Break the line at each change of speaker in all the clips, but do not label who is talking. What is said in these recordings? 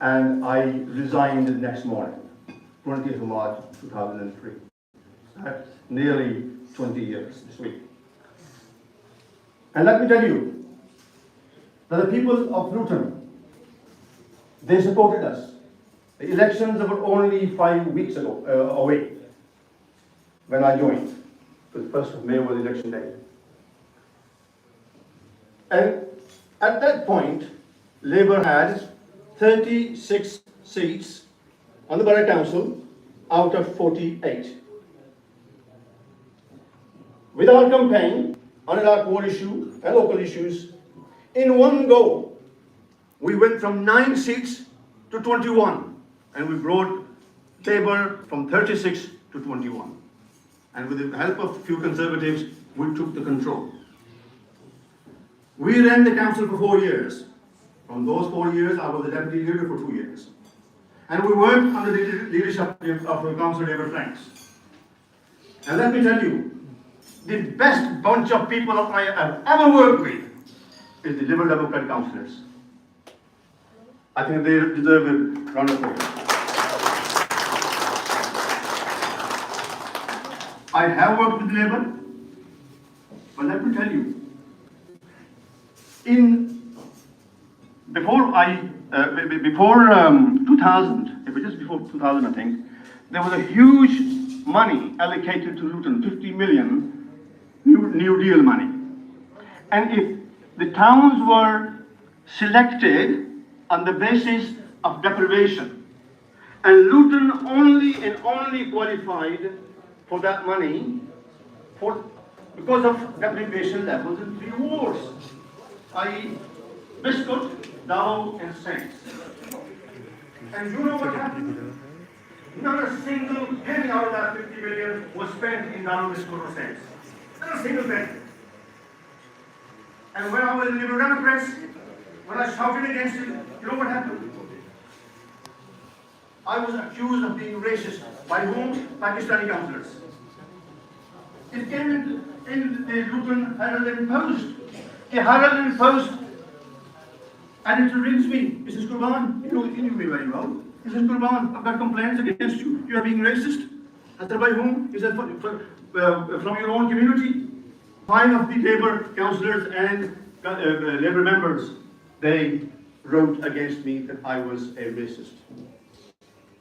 and I resigned the next morning, 20th of March 2003. That's nearly 20 years this week. And let me tell you that the people of Luton, they supported us. The elections were only 5 weeks ago away when I joined. The 1st of May was election day. And at that point, Labour had 36 seats on the Borough Council out of 48. With our campaign on our core issue and local issues, in one go, we went from 9 seats to 21, and we brought Labour from 36 to 21. And with the help of a few Conservatives, we took the control. We ran the council for 4 years. From those 4 years, I was the deputy leader for 2 years. And we worked under the leadership of Councillor David Franks. And let me tell you, the best bunch of people I have ever worked with is the Liberal Democrat councillors. I think they deserve a round of applause. I have worked with Labour, but let me tell you, before 2000, it was just before 2000, I think, there was a huge money allocated to Luton, 50 million New Deal money. And if the towns were selected on the basis of deprivation, and Luton only qualified for that money because of deprivation levels in 3 wards, i.e. Biscuit, Dow and Saints. And you know what happened? Not a single penny out of that 50 million was spent in Dow, Biscuit or Saints. Not a single penny. And when I was in the Liberal Democrats, when I shouted against it, you know what happened? I was accused of being racist. By whom? Pakistani councillors. It came in the Luton Herald and Post. The Herald and Post, and it rings me. Mrs. Kurban, you know me very well. Mrs. Kurban, I've got complaints against you. You are being racist. I said, by whom? He said, from your own community. 5 of the Labour councillors and Labour members, they wrote against me that I was a racist.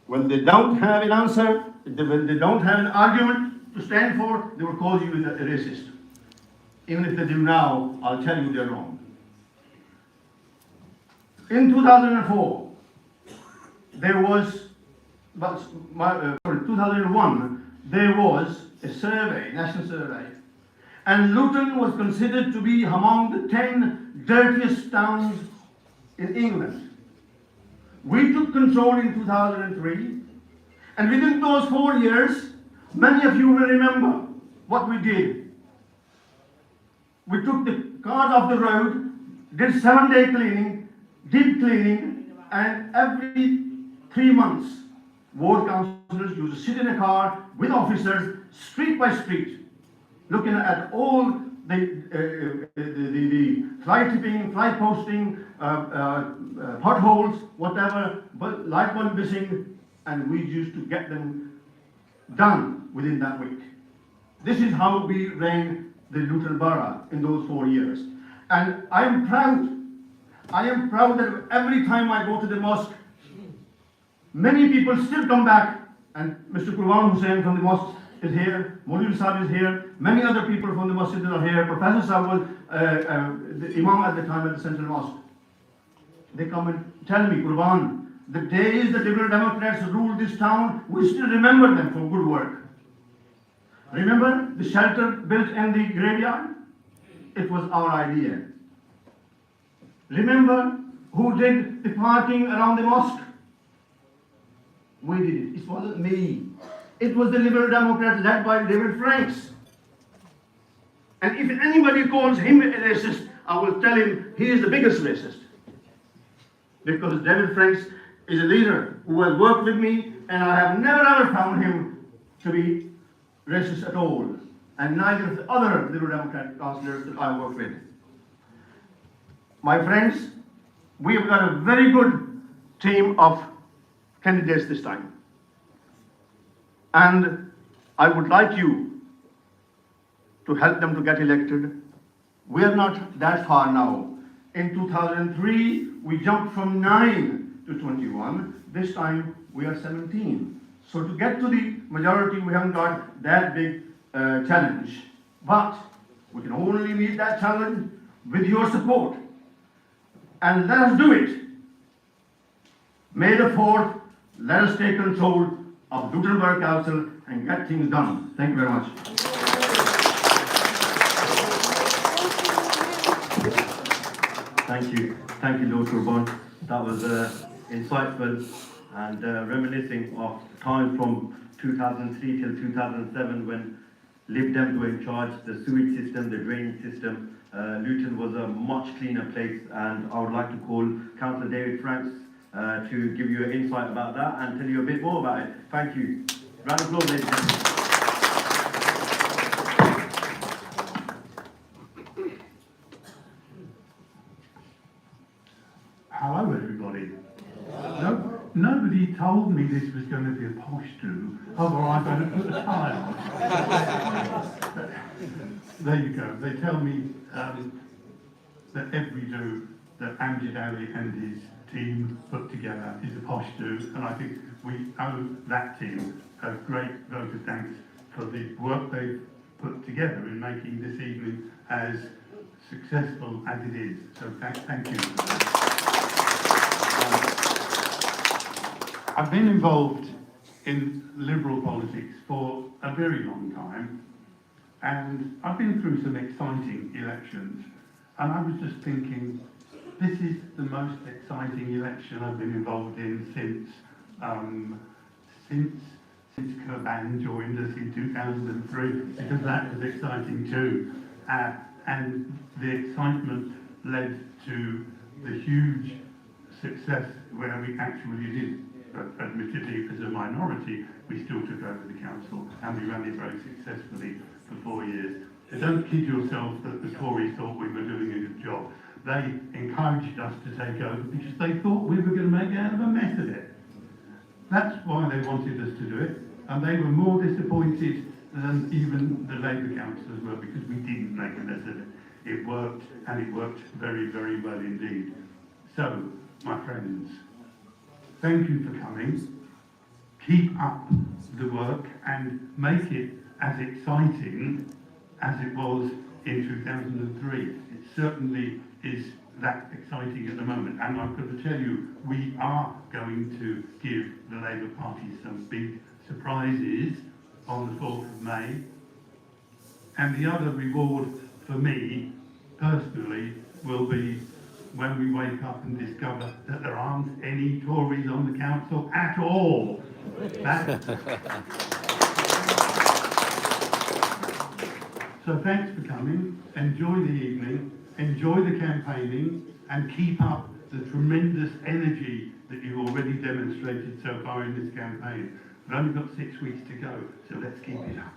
When they don't have an answer, when they don't have an argument to stand for, they will call you a racist. Even if they do now, I'll tell you they're wrong. In 2004, there was, 2001, there was a survey, national survey, and Luton was considered to be among the 10 dirtiest towns in England. We took control in 2003, and within those 4 years, many of you will remember what we did. We took the cars off the road, did 7-day cleaning, deep cleaning, and every 3 months, ward councillors used to sit in a car with officers, street by street, looking at all the fly tipping, fly posting, potholes, whatever, but light bulb missing, and we used to get them done within that week. This is how we ran the Luton Borough in those 4 years. And I am proud that every time I go to the mosque, many people still come back, and Mr. Qurban Hussain from the mosque is here, Mulil Sahib is here, many other people from the masjid are here, Professor Sahib was the Imam at the time at the Central Mosque. They come and tell me, Qurban, the days the Liberal Democrats ruled this town, we still remember them for good work. Remember the shelter built in the graveyard? It was our idea. Remember who did the parking around the mosque? We did it. It wasn't me. It was the Liberal Democrats led by David Franks. And if anybody calls him a racist, I will tell him he is the biggest racist. Because David Franks is a leader who has worked with me, and I have never ever found him to be racist at all. And neither of the other Liberal Democrat councillors that I work with. My friends, we have got a very good team of candidates this time. And I would like you to help them to get elected. We are not that far now. In 2003, we jumped from 9 to 21. This time, we are 17. So to get to the majority, we haven't got that big challenge. But we can only meet that challenge with your support. And let us do it. May the 4th, let us take control of Luton Borough Council and get things done. Thank you very much.
Thank you, Lord Kurban. That was insightful and reminiscing of time from 2003 till 2007 when Lib Dems were in charge, the sewage system, the drainage system. Luton was a much cleaner place, and I would like to call Councillor David Franks to give you an insight about that and tell you a bit more about it. Thank you. Round of applause, ladies and gentlemen.
Hello, everybody. No, nobody told me this was going to be a posh do, otherwise I'd have put a tie on. There you go. They tell me that every do that Amjad Ali and his team put together is a posh do, and I think we owe that team a great vote of thanks for the work they've put together in making this evening as successful as it is. So thank you. I've been involved in Liberal politics for a very long time, and I've been through some exciting elections, and I was just thinking, this is the most exciting election I've been involved in since Kurban joined us in 2003, because that was exciting too, and the excitement led to the huge success where we actually did. But admittedly, as a minority, we still took over the council and we ran it very successfully for 4 years. So don't kid yourself that the Tories thought we were doing a good job. They encouraged us to take over because they thought we were going to make out of a mess of it. That's why they wanted us to do it, and they were more disappointed than even the Labour councillors were because we didn't make a mess of it. It worked, and it worked very, very well indeed. So, my friends, thank you for coming. Keep up the work and make it as exciting as it was in 2003. It certainly is that exciting at the moment. And I've got to tell you, we are going to give the Labour Party some big surprises on the 4th of May. And the other reward for me, personally, will be when we wake up and discover that there aren't any Tories on the council at all. So thanks for coming, enjoy the evening, enjoy the campaigning, and keep up the tremendous energy that you've already demonstrated so far in this campaign. We've only got 6 weeks to go, so let's keep it up.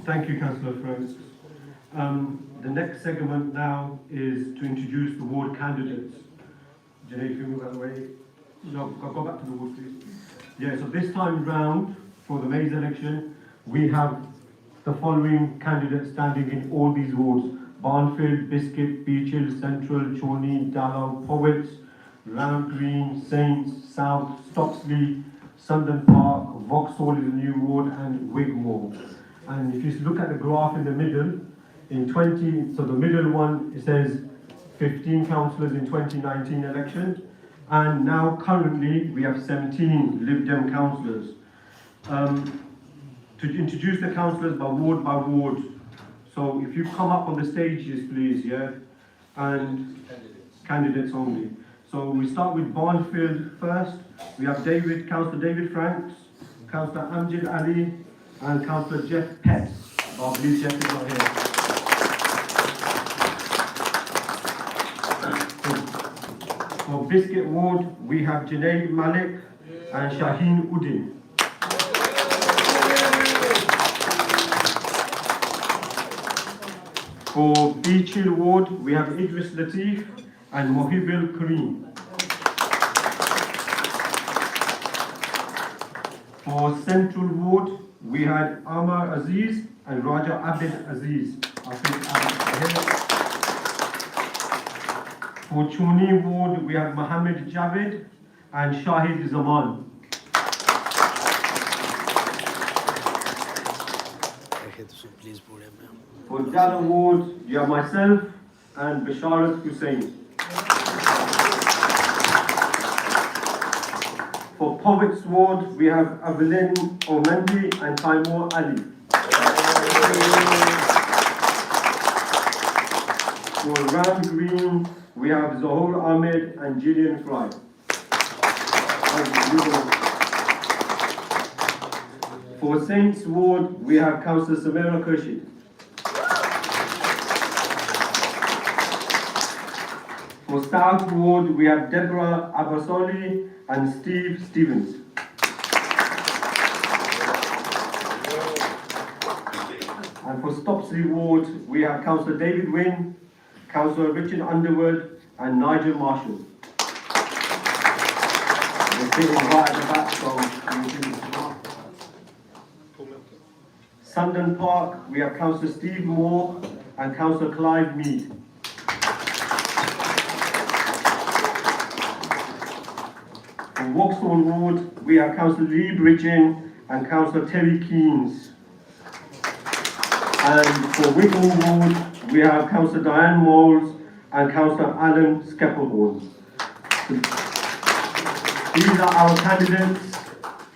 Thank you, Councillor Franks. The next segment now is to introduce the ward candidates. Janae, if you move out of the way. No, go back to the ward, please. Yeah, so this time round, for the May's election, we have the following candidates standing in all these wards: Barnfield, Biscuit, Beach Hill, Central, Chorney, Dallow, Powys, Round Green, Saints, South, Stocksley, Sunderland Park, Vauxhall is a new ward, and Wigmore. And if you look at the graph in the middle, so the middle one, it says 15 councillors in 2019 election, and now currently we have 17 Lib Dem councillors. To introduce the councillors by ward, so if you come up on the stages, please, yeah, and candidates only. So we start with Barnfield first. We have Councillor David Franks, Councillor Amjad Ali, and Councillor Jeff Petts. I believe Jeff is not here. For Biscuit Ward, we have Janae Malik and Shaheen Uddin. For Beechil Ward, we have Idris Latif and Mohibil Kareem. For Central Ward, we had Amar Aziz and Raja Abid Aziz. For Chuni Ward, we have Mohammed Javed and Shahid Zaman. For Dalla Ward, you have myself and Basharat Hussain. For Poets Ward, we have Evelyn Omendi and Taimur Ali. For Ram Green, we have Zohor Ahmed and Gillian Fry. For Saints Ward, we have Councillor Samira Khurshid. For South Ward, we have Deborah Abbasoli and Steve Stevens. And for Stopsley Ward, we have Councillor David Wynne, Councillor Richard Underwood and Nigel Marshall. They're sitting right at the back from Sundon Park, we have Councillor Steve Moore and Councillor Clive Mead. For Vauxhall Ward, we have Councillor Lee Bridgen and Councillor Terry Keynes. And for Wigan Ward, we have Councillor Diane Moles and Councillor Alan Skeppelhorn. These are our candidates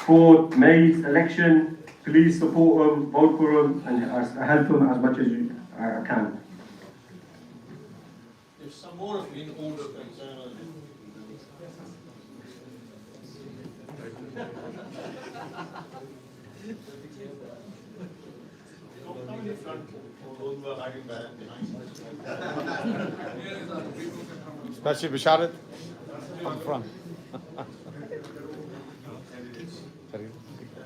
for May's election. Please support them, vote for them, and help them as much as you can.
If some more of you in order concern. Come in the front, or those who are hiding behind.
Especially Basharat on the front.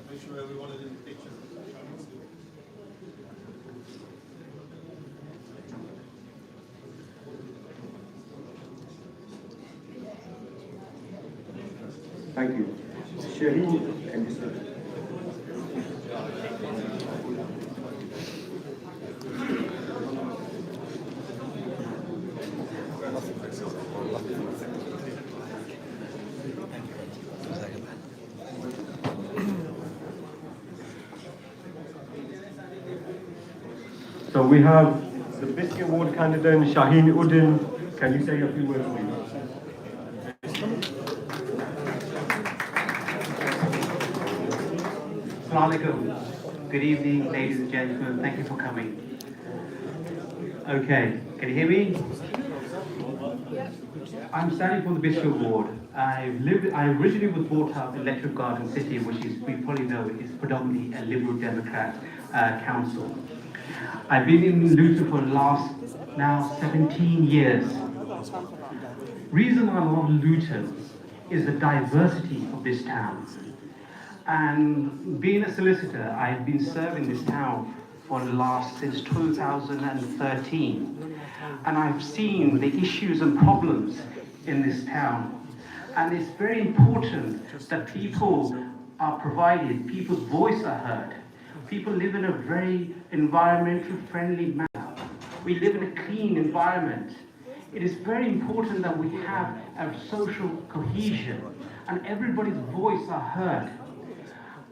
Make sure everyone is in the picture.
Thank you. Shaheen and Mr. So we have the Biscuit Award candidate Shaheen Uddin. Can you say a few words, please?
Assalamualaikum. Good evening, ladies and gentlemen. Thank you for coming. Okay, can you hear me? I'm standing for the Bishop Ward. I originally was brought up in Electric Garden City, which is, we probably know, is predominantly a Liberal Democrat council. I've been in Luton for the last now 17 years. Reason I love Luton is the diversity of this town. And being a solicitor, I've been serving this town for the last, since 2013. And I've seen the issues and problems in this town. And it's very important that people are provided, people's voice are heard. People live in a very environmentally friendly manner. We live in a clean environment. It is very important that we have a social cohesion and everybody's voice are heard.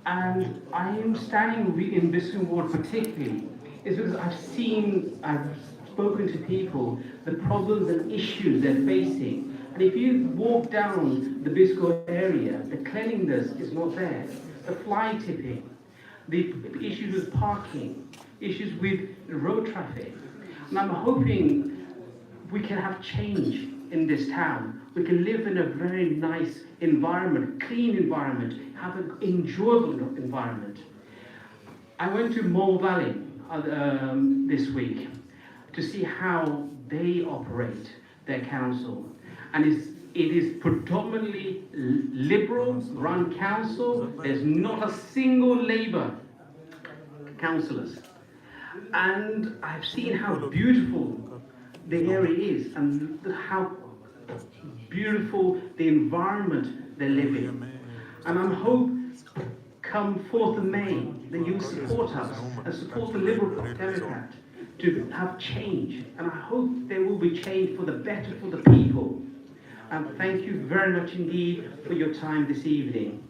And I am standing in Biscuit Ward particularly is because I've spoken to people, the problems and issues they're facing. And if you walk down the Biscuit area, the cleanliness is not there. The fly tipping, the issues with parking, issues with road traffic. And I'm hoping we can have change in this town. We can live in a very nice environment, clean environment, have an enjoyable environment. I went to Mole Valley this week to see how they operate their council. And it is predominantly Liberal-run council. There's not a single Labour councillors. And I've seen how beautiful the area is and how beautiful the environment they live in. And I hope come 4th of May that you support us and support the Liberal Democrat to have change. And I hope there will be change for the better for the people. And thank you very much indeed for your time this evening.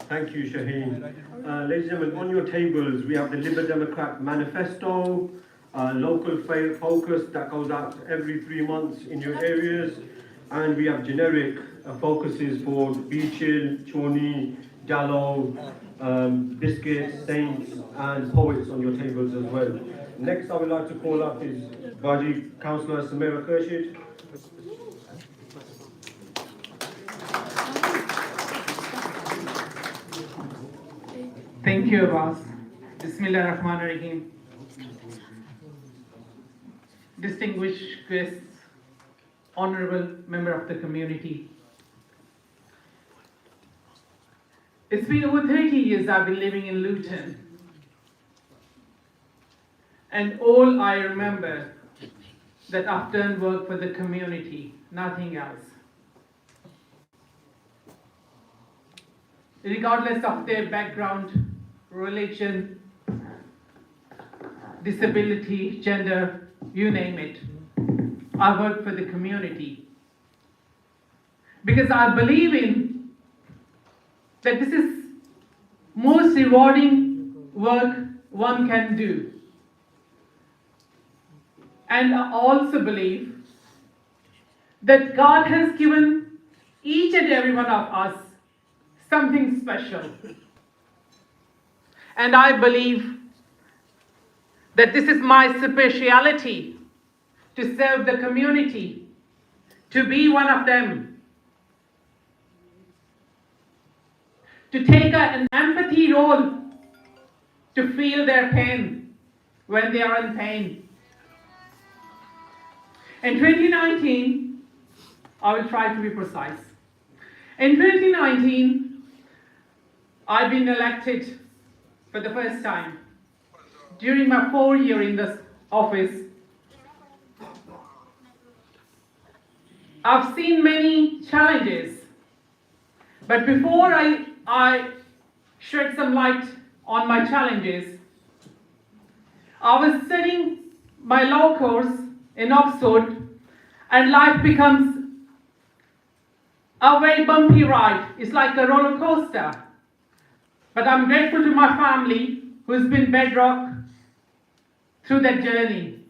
Thank you, Shaheen. Ladies and gentlemen, on your tables, we have the Liberal Democrat Manifesto, local focus that goes out every 3 months in your areas, and we have generic focuses for Beechil, Chorney, Jallow, Biscuit, Saints, and Poets on your tables as well. Next, I would like to call up is Baji Councillor Samira Kershid.
Thank you, Abbas. Bismillah ar-Rahman ar-Rahim. Distinguished guests, honorable member of the community. It's been over 30 years I've been living in Luton. And all I remember that I've done work for the community, nothing else. Regardless of their background, religion, disability, gender, you name it. I work for the community. Because I believe in that this is most rewarding work one can do. And I also believe that God has given each and every one of us something special. And I believe that this is my speciality, to serve the community, to be one of them, to take an empathy role, to feel their pain when they are in pain. In 2019, I will try to be precise. In 2019, I've been elected for the first time. During my 4 years in this office, I've seen many challenges. But before I shed some light on my challenges, I was studying my law course in Oxford, and life becomes a very bumpy ride. It's like a roller coaster. But I'm grateful to my family who's been bedrock through that journey.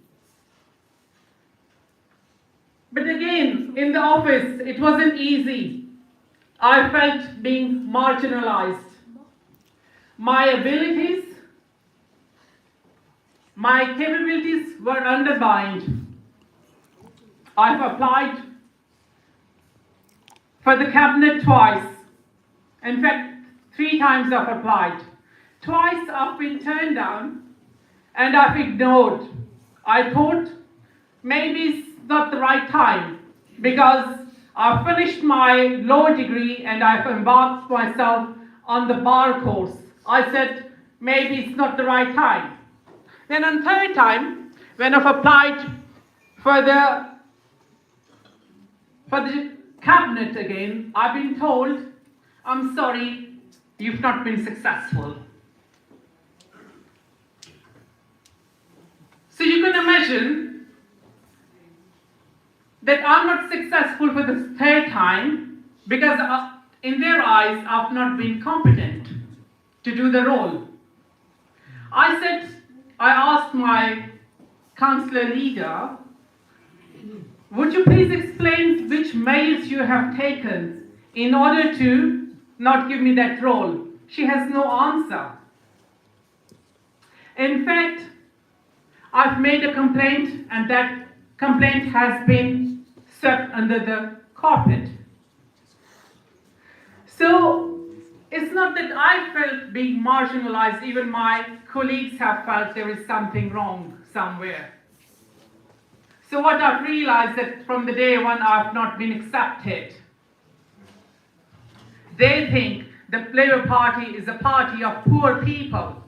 But again, in the office, it wasn't easy. I felt being marginalized. My abilities, my capabilities were undermined. I've applied for the cabinet twice. In fact, 3 times I've applied. Twice I've been turned down and I've ignored. I thought maybe it's not the right time because I've finished my law degree and I've embarked myself on the bar course. I said maybe it's not the right time. Then on 3rd time, when I've applied for the cabinet again, I've been told, I'm sorry, you've not been successful. So you can imagine that I'm not successful for the 3rd time because in their eyes, I've not been competent to do the role. I asked my councillor leader, would you please explain which measures you have taken in order to not give me that role? She has no answer. In fact, I've made a complaint and that complaint has been swept under the carpet. So it's not that I felt being marginalized, even my colleagues have felt there is something wrong somewhere. So what I've realized that from the day one I've not been accepted. They think the Labour Party is a party of poor people.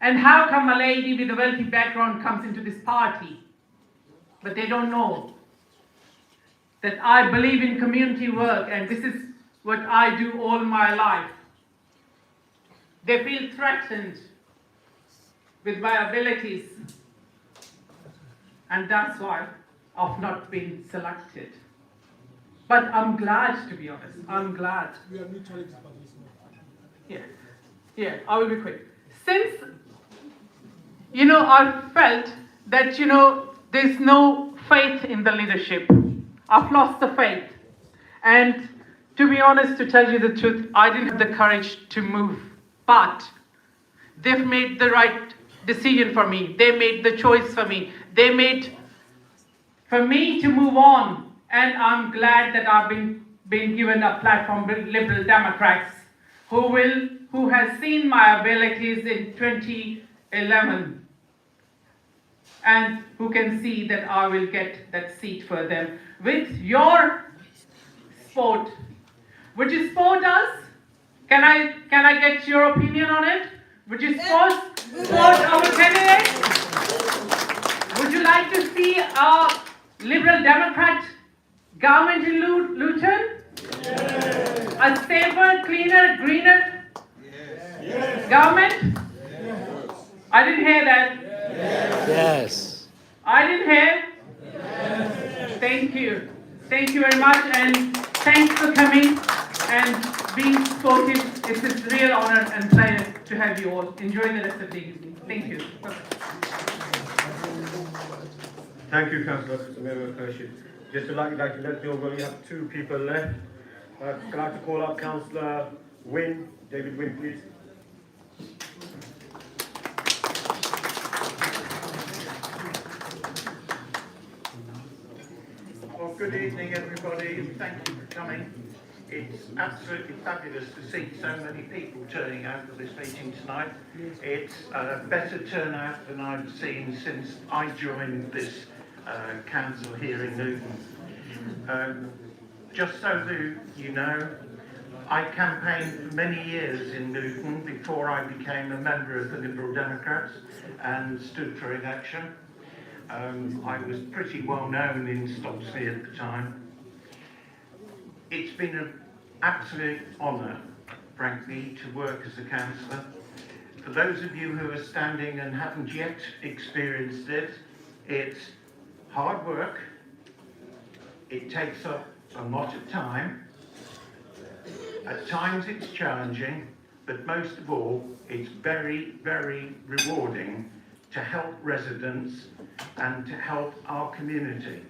And how come a lady with a wealthy background comes into this party? But they don't know that I believe in community work, and this is what I do all my life. They feel threatened with my abilities, and that's why I've not been selected. But I'm glad, to be honest. I'm glad. Yeah, I will be quick. Since, I felt that, there's no faith in the leadership. I've lost the faith. And to be honest, to tell you the truth, I didn't have the courage to move. But they've made the right decision for me. They made the choice for me. They made for me to move on. And I'm glad that I've been given a platform with Liberal Democrats who has seen my abilities in 2011 and who can see that I will get that seat for them with your support. Would you support us? Can I get your opinion on it? Would you support our candidate? Would you like to see a Liberal Democrat government in Luton? Yes. A safer, cleaner, greener government? Yes. I didn't hear that.
Yes.
I didn't hear. Yes. Thank you. Thank you very much, and thanks for coming and being supportive. It's a real honor and pleasure to have you all. Enjoy the rest of the evening. Thank you.
Thank you, Councillor Khurshid. Just to like to let you know, we only have 2 people left. I'd like to call out Councillor Wynne, David Wynne, please.
Well, good evening, everybody, and thank you for coming. It's absolutely fabulous to see so many people turning out for this meeting tonight. It's a better turnout than I've seen since I joined this council here in Luton. Just so that you know, I campaigned for many years in Luton before I became a member of the Liberal Democrats and stood for election. I was pretty well known in Stocksley at the time. It's been an absolute honour, frankly, to work as a councillor. For those of you who are standing and haven't yet experienced it, it's hard work, it takes up a lot of time, at times it's challenging, but most of all, it's very, very rewarding to help residents and to help our community.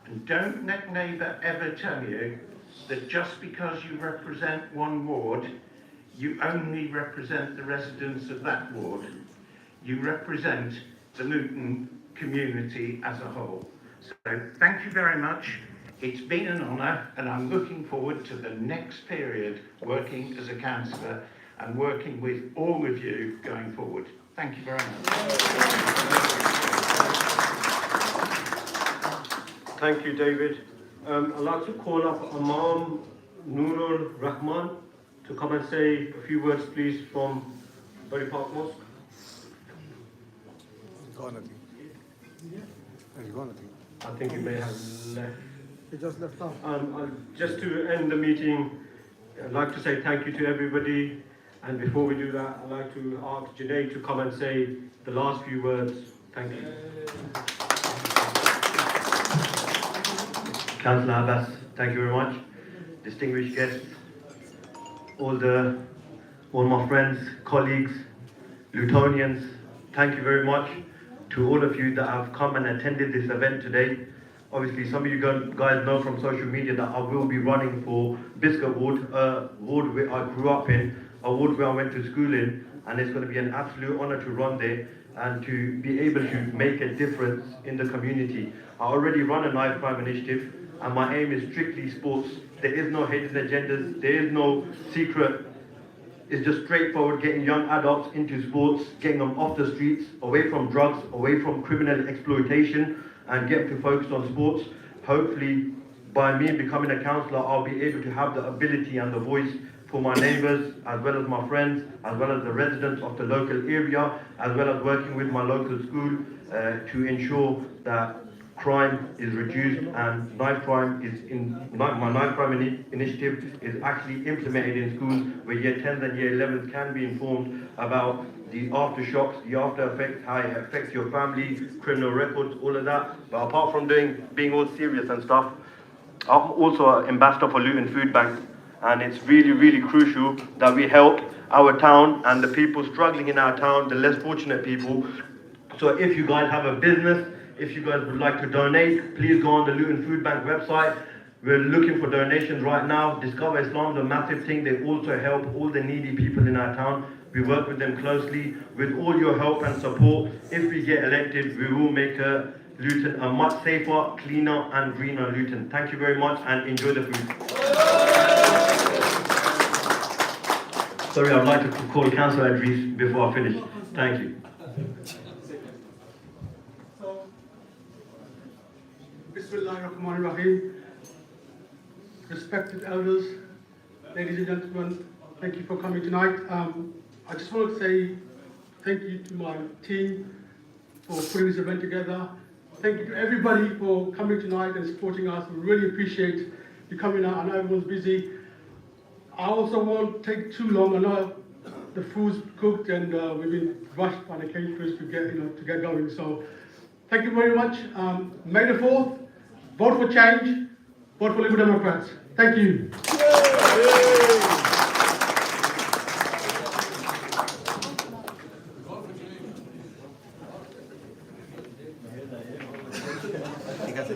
And don't let neighbour ever tell you that just because you represent one ward, you only represent the residents of that ward. You represent the Luton community as a whole. So thank you very much. It's been an honour, and I'm looking forward to the next period working as a councillor and working with all of you going forward. Thank you very much.
Thank you, David. I'd like to call up Imam Nurul Rahman to come and say a few words, please, from Bury Park Mosque. I think he may have left.
He just left off.
Just to end the meeting, I'd like to say thank you to everybody. And before we do that, I'd like to ask Janae to come and say the last few words. Thank you.
Councillor Abbas, thank you very much. Distinguished guests, all my friends, colleagues, Lutonians, thank you very much to all of you that have come and attended this event today. Obviously, some of you guys know from social media that I will be running for Biscuit Ward, a ward where I grew up in, a ward where I went to school in, and it's going to be an absolute honour to run there and to be able to make a difference in the community. I already run a knife crime initiative, and my aim is strictly sports. There is no hidden agendas, there is no secret. It's just straightforward, getting young adults into sports, getting them off the streets, away from drugs, away from criminal exploitation, and get them to focus on sports. Hopefully, by me becoming a councillor, I'll be able to have the ability and the voice for my neighbours, as well as my friends, as well as the residents of the local area, as well as working with my local school to ensure that crime is reduced and knife crime is my knife crime initiative is actually implemented in schools where year 10s and year 11s can be informed about the aftershocks, the after effects, how it affects your family, criminal records, all of that. But apart from being all serious and stuff, I'm also an ambassador for Luton Food Bank, and it's really, really crucial that we help our town and the people struggling in our town, the less fortunate people. So if you guys have a business, if you guys would like to donate, please go on the Luton Food Bank website. We're looking for donations right now. Discover Islam is a massive thing. They also help all the needy people in our town. We work with them closely. With all your help and support, if we get elected, we will make Luton a much safer, cleaner and greener Luton. Thank you very much and enjoy the food. Sorry, I'd like to call Councillor Idris before I finish. Thank you.
Bismillahirrahmanirrahim. Respected elders, ladies and gentlemen, thank you for coming tonight. I just want to say thank you to my team for putting this event together. Thank you to everybody for coming tonight and supporting us. We really appreciate you coming out. I know everyone's busy. I also won't take too long. I know the food's cooked and we've been rushed by the caterers to get going. So thank you very much. May the 4th, vote for change, vote for Liberal Democrats. Thank you.
ঠিক আছে